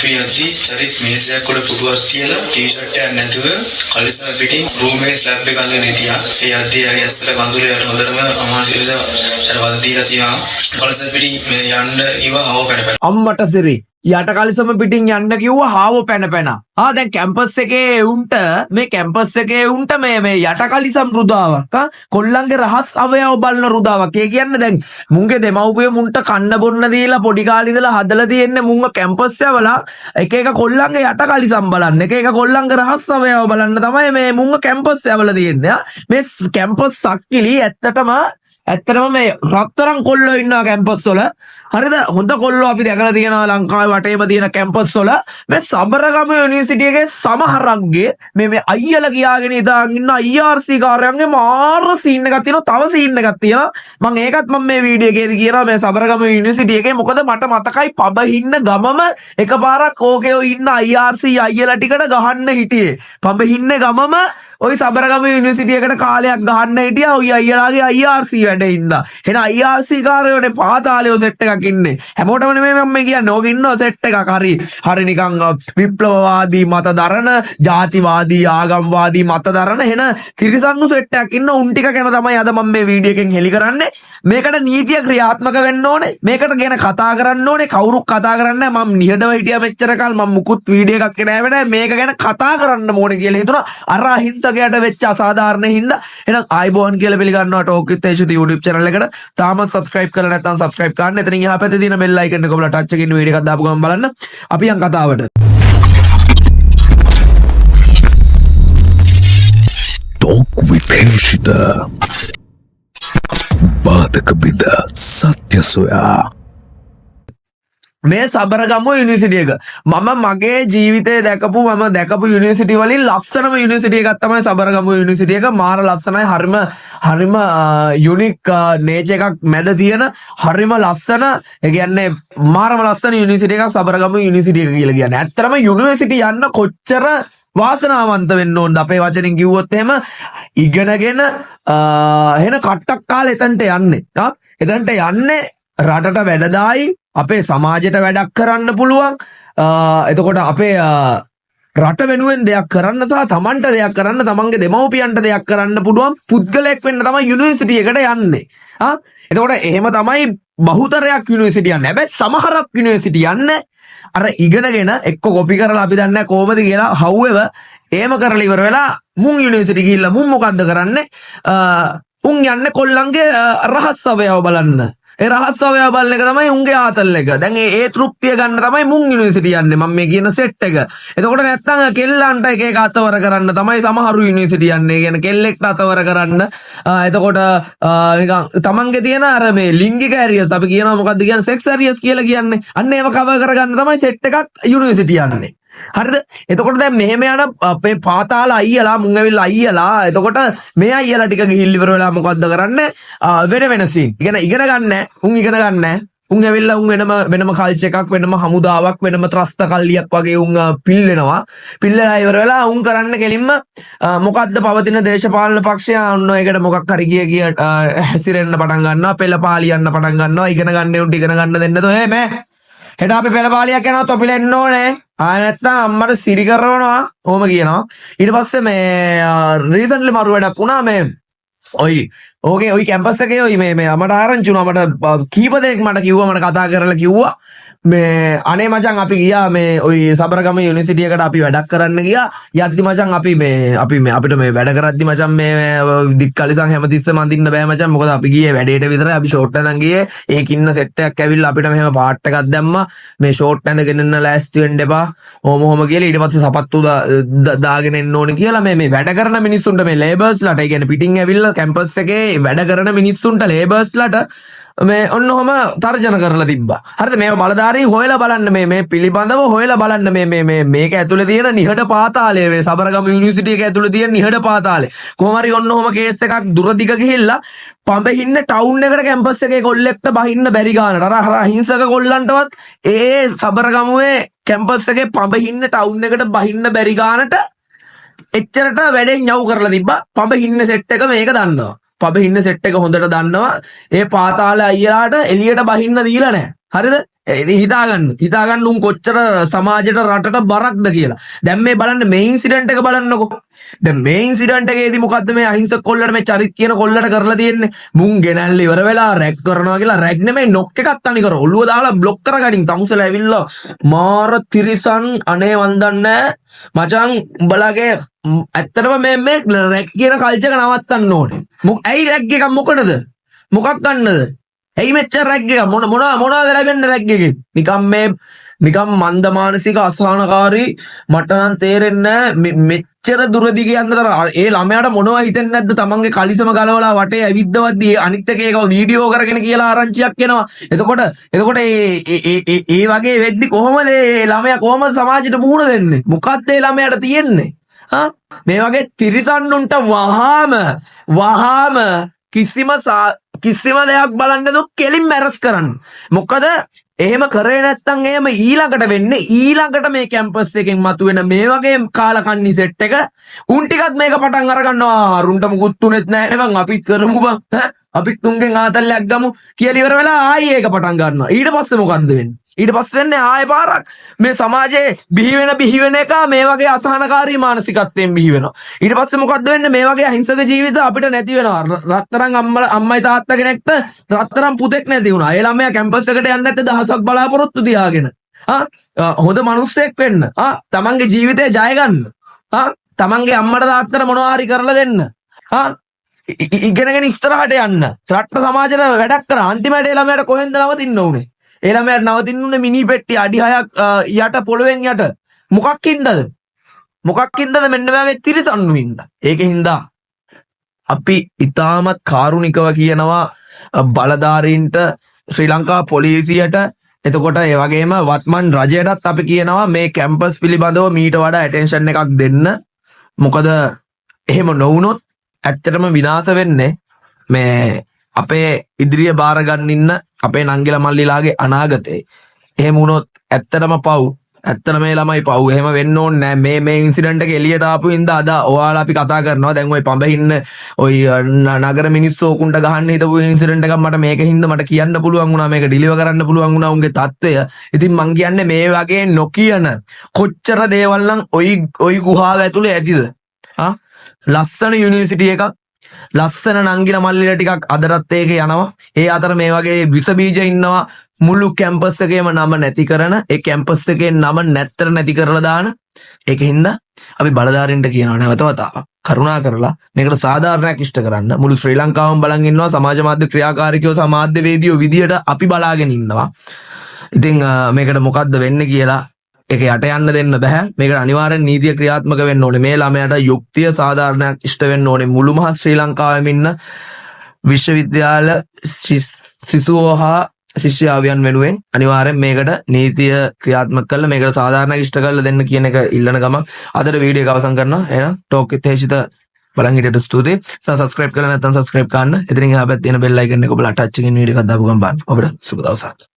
අපි යද්දි චරිත් මේසයක් උඩ පුටුවක් තියලා ටී-ෂර්ට් එකක් නැතුව කලිසම පිටින් රූම් එකේ ස්ලැබ් එක අල්ලගෙන හිටියා. ඒ යද්දි ආයේ ඇස්වල කඳුළු යට හොඳටම අමාරුද අර වද දීලා තියනවා. කලිසම පිටින් මේ යන්න ඉව හව පැන. අම්මට සිරි යට කලිසම පිටින් යන්න කිව්වා හාව පැන පැන. දැන් කැම්පස් එකේ උන්ට මේ යට කලිසම් රුදාවක් කොල්ලන්ගේ රහස් අවයව බලන රුදාවක්. ඒ කියන්නේ දැන් මුන්ගේ දෙමව්පිය මුන්ට කන්න බොන්න දීලා පොඩි කාලේ ඉඳලා හදලා තියෙන්නේ මුන්ව කැම්පස් යවලා එක එක කොල්ලන්ගේ යට කලිසම් බලන්න, එක එක කොල්ලන්ගේ රහස් අවයව බලන්න තමයි මේ මුන්ව කැම්පස් යවලා තියෙන්නේ. මේ කැම්පස් සක්කිලි ඇත්තටම මේ රත්තරන් කොල්ලෝ ඉන්නවා කැම්පස් වල. හරිද? හොඳ කොල්ලෝ අපි දැකලා තියෙනවා ලංකාවේ වටේම තියෙන කැම්පස් වල. මේ සබරගම යුනිවර්සිටි එකේ සමහරක්ගේ මේ අයියලා කියාගෙන ඉඳන් ඉන්න IRC කාර්යයන්ගේ මාර සීන් එකක් තියෙනවා. තව සීන් එකක් තියෙනවා. මම ඒකත් මේ වීඩියෝ එකේදී කියනවා මේ සබරගම යුනිවර්සිටි එකේ. මොකද මට මතකයි පබහින්න ගමම එකපාරක් ඕකේ ඉන්න IRC අයියලා ටිකට ගහන්න හිටියේ. පබහින්න ගමම ඔය සබරගම යුනිවර්සිටි එකට කාලයක් ගහන්න හිටියා. ඔය අයියලාගේ IRC වැඩේ හින්දා. එහෙනම් IRC කාර්යෝනේ පාතාලේ සෙට් එකක් ඉන්නේ. හැමෝටම නෙමෙයි මම කියන්නේ. ඕක ඉන්නවා සෙට් එකක්. හරි නිකන් විප්ලවවාදී මත දරන, ජාතිවාදී ආගම්වාදී මත දරන එන තිරිසන්නු සෙට් එකක් ඉන්න. උන් ටික ගැන තමයි අද මම මේ වීඩියෝ එකෙන් හෙළි කරන්නේ. මේකට නීතිය ක්‍රියාත්මක වෙන්න ඕනේ. මේකට ගැන කතා කරන්න ඕනේ. කවුරුත් කතා කරන්නේ නැහැ. මම නිහඬව හිටියා මෙච්චර කල්. මම මුකුත් වීඩියෝ එකක් නෑවේ නෑ. මේක ගැන කතා කරන්න ඕනේ කියලා හිතුණා. අර අහිංසකයට වෙච්ච අසාධාරණ හින්දා. එහෙනම් ආයිබෝන් කියලා පිළිගන්නවා ටෝක් විත් තේජු YouTube channel එකට. තාමත් subscribe කරලා නැත්නම් subscribe කරන්න. එතනින් එහා පැත්තේ තියෙන bell icon එක ඔබලා touch එකකින් වීඩියෝ එකක් දාපු ගමන් බලන්න. අපි යන් කතාවට. ටෝක් විත් හර්ෂිත බාධක බිඳ සත්‍ය සොයා. මේ සබරගමුව යුනිවර්සිටි එක මම මගේ ජීවිතේ දැකපු යුනිවර්සිටි වලින් ලස්සනම යුනිවර්සිටි එකක් තමයි සබරගමුව යුනිවර්සිටි එක. මාර ලස්සනයි. හරිම යුනික් නේචර් එකක් මැද තියෙන හරිම ලස්සන. ඒ කියන්නේ මාරම ලස්සන යුනිවර්සිටි එකක් සබරගමුව යුනිවර්සිටි එක කියලා කියන්නේ. ඇත්තටම යුනිවර්සිටි යන්න කොච්චර වාසනාවන්ත වෙන්න ඕනද අපේ වචනෙන් කිව්වොත් එහෙම ඉගෙනගෙන එහෙන කට්ටක් කාලේ එතනට යන්නේ. එතනට යන්නේ රටට වැඩදායි අපේ සමාජයට වැඩක් කරන්න පුළුවන්. එතකොට අපේ රට වෙනුවෙන් දෙයක් කරන්න සහ තමන්ට දෙයක් කරන්න, තමන්ගේ දෙමව්පියන්ට දෙයක් කරන්න පුළුවන් පුද්ගලයෙක් වෙන්න තමයි යුනිවර්සිටි එකට යන්නේ. එතකොට එහෙම තමයි බහුතරයක් යුනිවර්සිටි යන්නේ. හැබැයි සමහරක් යුනිවර්සිටි යන්නේ අර ඉගෙනගෙන එක්ක කොපි කරලා අපි දන්නේ කොහොමද කියලා however එහෙම කරලා ඉවර වෙලා මුන් යුනිවර්සිටි ගිහිල්ලා මුන් මොකද්ද කරන්නේ? උන් යන්නේ කොල්ලන්ගේ රහස් අවයව බලන්න. ඒ රහස් අවයව බලන එක තමයි උන්ගේ ආතල් එක. දැන් ඒ තෘප්තිය ගන්න තමයි මුන් යුනිවර්සිටි යන්නේ. මම මේ කියන සෙට් එක. එතකොට නැත්තම් කෙල්ලන්ට එක එක අතවර කරන්න තමයි සමහරු යුනිවර්සිටි යන්නේ. කියන්නේ කෙල්ලෙක්ට අතවර කරන්න. එතකොට නිකන් තමන්ගේ තියෙන අර මේ ලිංගික ඇරියස් අපි කියනවා මොකද්ද කියන්නේ සෙක්ස් ඇරියස් කියලා කියන්නේ. අන්න ඒව කවර් කරගන්න තමයි සෙට් එකක් යුනිවර්සිටි යන්නේ. හරිද? එතකොට දැන් මෙහෙම යන අපේ පාතාල අයියලා මුන් ඇවිල්ලා අයියලා එතකොට මේ අයියලා ටික ගිහිල් ඉවර වෙලා මොකද්ද කරන්නේ? වෙන සීන්. ඉගෙන ගන්න. උන් ඉගෙන ගන්න. උන් ඇවිල්ලා උන් වෙනම කල්චර් එකක් වෙනම හමුදාවක් වෙනම ත්‍රස්ත කල්ලියක් වගේ උන් පිල්ලෙනවා. පිල්ලලා ඉවර වෙලා උන් කරන්න කෙලින්ම මොකද්ද පවතින දේශපාලන පක්ෂය ඔන්න ඒකට මොකක් හරි කිය හැසිරෙන්න පටන් ගන්නවා. පෙළපාලියන්න පටන් ගන්නවා. ඉගෙන ගන්න උන්ට ඉගෙන ගන්න දෙන්නද ඔය මේ හෙට අපි පෙළපාලියක් යනවා තොපිලෙන්න ඕනේ. නැත්තම් අම්මට සිරි කරනවා. ඕම කියනවා. ඊට පස්සේ මේ රීසන්ට්ලි මරු වැඩක් වුණා මේ ඔයි කැම්පස් එකේ ඔයි මේ මට ආරංචි වුණා. මට කීප දෙනෙක් මට කිව්වා මට කතා කරලා කිව්වා මේ අනේ මචං අපි ගියා මේ ඔයි සබරගම යුනිවර්සිටි එකට අපි වැඩක් කරන්න ගියා. යද්දි මචං අපි අපිට මේ වැඩ කරද්දි මචං මේ දික් කලිසම් හැමතිස්සෙම අඳින්න බෑ මචං. මොකද අපි ගියේ වැඩේට විතරයි. අපි ෂෝට් එකෙන් ගියේ. ඒකින්න සෙට් එකක් ඇවිල්ලා අපිට මෙහෙම පාට් එකක් දැම්මා. මේ ෂෝට් ඇඳගෙන ඉන්න ලෑස්ති වෙන්න එපා. ඔහොම කියලා ඊට පස්සේ සපත්තු දාගෙන එන්න ඕනේ කියලා මේ වැඩ කරන මිනිස්සුන්ට මේ ලේබර්ස්ලාට ඒ කියන්නේ පිටින් ඇවිල්ලා කැම්පස් එකේ වැඩ කරන මිනිස්සුන්ට ලේබර්ස්ලාට මේ ඔන්නෝම තර්ජන කරලා තිබ්බා. හරිද? මේව බලධාරී හොයලා බලන්න මේ පිළිබඳව හොයලා බලන්න මේක ඇතුලේ තියෙන නිහඬ පාතාලය මේ සබරගම යුනිවර්සිටි එක ඇතුලේ තියෙන නිහඬ පාතාලය. කොහොම හරි ඔන්නෝම කේස් එකක් දුරදිග ගිහිල්ලා පඹහින්න ටවුන් එකට කැම්පස් එකේ කොල්ලෙක්ට බහින්න බැරි ගානට අර අහිංසක කොල්ලන්ටවත් ඒ සබරගමුවේ කැම්පස් එකේ පඹහින්න ටවුන් එකට බහින්න බැරි ගානට එච්චරට වැඩෙන් යව් කරලා තිබ්බා. පඹහින්න සෙට් එක මේක දන්නවා. පබ ඉන්න සෙට් එක හොඳට දන්නවා. ඒ පාතාල අයියලාට එළියට බහින්න දීලා නැහැ. හරිද? හිතාගන්න උන් කොච්චර සමාජයට රටට බරක්ද කියලා. දැන් මේ බලන්න මේ ඉන්සිඩන්ට් එක බලන්නකෝ. දැන් මේ ඉන්සිඩන්ට් එකේදී මොකද්ද මේ අහිංසක කොල්ලට මේ චරිත් කියන කොල්ලට කරලා තියෙන්නේ? මුන් ගෙනල්ල ඉවර වෙලා රැක් කරනවා කියලා රැක් නෙමෙයි නොක් එකක් තනි කර ඔළුව දාලා બ્લોක් කරගනින් තමුසල ඇවිල්ලා මාර තිරිසන් අනේ වන්දන්නේ මචං උඹලගේ ඇත්තටම මේ රැක් කියන කල්චර් එක නවත්තන්න ඕනේ. ඇයි රැක් එකක් මොකටද? මොකක් ගන්නද? ඇයි මෙච්චර රැක් එක මොනවද ලැබෙන්නේ රැක් එකෙන්? නිකම් මන්දමානසික අසහනකාරී මට නම් තේරෙන්නේ මෙච්චර දුරදිග යන්නතර ඒ ළමයාට මොනවා හිතෙන්නේ නැද්ද තමන්ගේ කලිසම ගලවලා වටේ ඇවිද්දවද්දී අනිත් එක ඒක වීඩියෝ කරගෙන කියලා ආරංචියක් එනවා. එතකොට ඒ වගේ වෙද්දි කොහොමද ඒ ළමයා කොහොමද සමාජයට මුහුණ දෙන්නේ? මොකක්ද ඒ ළමයාට තියෙන්නේ? මේ වගේ තිරිසන්නුන්ට වහාම කිසිම දෙයක් බලන්න දු කෙලින් මැරස් කරන්න. මොකද එහෙම කරේ නැත්තම් එහෙම ඊළඟට වෙන්නේ ඊළඟට මේ කැම්පස් එකෙන් මතුවෙන මේ වගේ කාලකන්ණි සෙට් එක උන් ටිකත් මේක පටන් අර ගන්නවා. අරුන්ට මුකුත් තුනෙත් නැහැ බං අපිත් කරමු බං. අපිත් තුන්ගෙන් ආතල්ලයක් ගමු කියලා ඉවර වෙලා ආයි ඒක පටන් ගන්නවා. ඊට පස්සේ මොකද්ද වෙන්නේ? ඊට පස්සේ වෙන්නේ ආයෙ පාරක් මේ සමාජයේ බිහි වෙන එක මේ වගේ අසහනකාරී මානසිකත්වයෙන් බිහි වෙනවා. ඊට පස්සේ මොකද්ද වෙන්නේ? මේ වගේ අහිංසක ජීවිත අපිට නැති වෙනවා. රත්තරන් අම්මයි තාත්තා කෙනෙක්ට රත්තරන් පුතෙක් නැති වුණා. ඒ ළමයා කැම්පස් එකට යන්නේ නැත්te දහසක් බලාපොරොත්තු තියාගෙන. හොඳ මිනිස්සෙක් වෙන්න. තමන්ගේ ජීවිතේ ජය ගන්න. තමන්ගේ අම්මට තාත්තට මොනවා හරි කරලා දෙන්න. ඉගෙනගෙන ඉස්සරහට යන්න. රට සමාජයට වැඩක් කරා. අන්තිමට ඒ ළමයාට කොහෙන්ද නවතින්න උනේ? ඒ ළමයාට නවතින්න උනේ මිනි පෙට්ටි අඩි 6ක් යට පොළවෙන් යට. මොකක් හින්දාද? මෙන්න මේ වගේ තිරසන්නු හින්දා. ඒකින්ද අපි ඊටමත් කාරුණිකව කියනවා බලධාරීන්ට ශ්‍රී ලංකා පොලිසියට එතකොට ඒ වගේම වත්මන් රජයටත් අපි කියනවා මේ කැම්පස් පිළිබඳව මීට වඩා ඇටෙන්ෂන් එකක් දෙන්න. මොකද එහෙම නොවුනොත් ඇත්තටම විනාශ වෙන්නේ මේ අපේ ඉදිරිය බාර ගන්න ඉන්න අපේ නංගිලා මල්ලිලාගේ අනාගතේ. එහෙම වුණොත් ඇත්තටම පව්. ඇත්තටම මේ ළමයි පව්. එහෙම වෙන්න ඕනේ නෑ. මේ ඉන්සිඩන්ට් එක එළියට ආපු හින්දා අද ඔයාලා අපි කතා කරනවා. දැන් ওই පඹ ඉන්න ওই නගර මිනිස්සු ඕකුන්ට ගහන්න හිටපු ඉන්සිඩන්ට් එකක් මට මේකින්ද මට කියන්න පුළුවන් වුණා. මේක ඩිලිවර් කරන්න පුළුවන් වුණා උන්ගේ තත්ත්වය. ඉතින් මං කියන්නේ මේ වගේ නොකියන කොච්චර දේවල් නම් ওই ගුහාව ඇතුලේ ඇතිද? ලස්සන යුනිවර්සිටි එකක් ලස්සන නංගිලා මල්ලිලා ටිකක් අදටත් ඒක යනවා. ඒ අතර මේ වගේ විස බීජ ඉන්නවා මුළු කැම්පස් එකේම නම නැති කරන ඒ කැම්පස් එකේ නම නැත්තර නැති කරලා දාන. ඒකින්ද අපි බලධාරීන්ට කියනවා නැවත වතාවක් කරුණා කරලා මේකට සාධාරණයක් ඉෂ්ට කරන්න. මුළු ශ්‍රී ලංකාවම බලන් ඉන්නවා සමාජ මාධ්‍ය ක්‍රියාකාරීකයෝ සමාජ්‍යවේදියෝ විදියට අපි බලාගෙන ඉන්නවා. ඉතින් මේකට මොකද්ද වෙන්නේ කියලා ඒක යට යන්න දෙන්න බෑ. මේකට අනිවාර්යෙන් නීතිය ක්‍රියාත්මක වෙන්න ඕනේ. මේ ළමයාට යුක්තිය සාධාරණයක් ඉෂ්ට වෙන්න ඕනේ. මුළු මහත් ශ්‍රී ලංකාවෙම ඉන්න විශ්වවිද්‍යාල සිසුවෝ හා ශිෂ්‍යාවියන් වෙනුවෙන් අනිවාර්යෙන් මේකට නීතිය ක්‍රියාත්මක කරලා මේකට සාධාරණයක් ඉෂ්ට කරලා දෙන්න කියන එක ඉල්ලන ගමන් අදට වීඩියෝ එක අවසන් කරනවා. එහෙනම් ටෝක් විත් හේෂිත බලන් හිටියට ස්තුතියි. සබ්ස්ක්‍රයිබ් කරලා නැත්නම් සබ්ස්ක්‍රයිබ් කරන්න. එතනින් එහා පැත්තේ තියෙන බෙල් අයිකන් එක ඔබලා ටච් එකකින් වීඩියෝ එකක් දාපු ගමන් බලන්න. ඔබට සුබ දවසක්.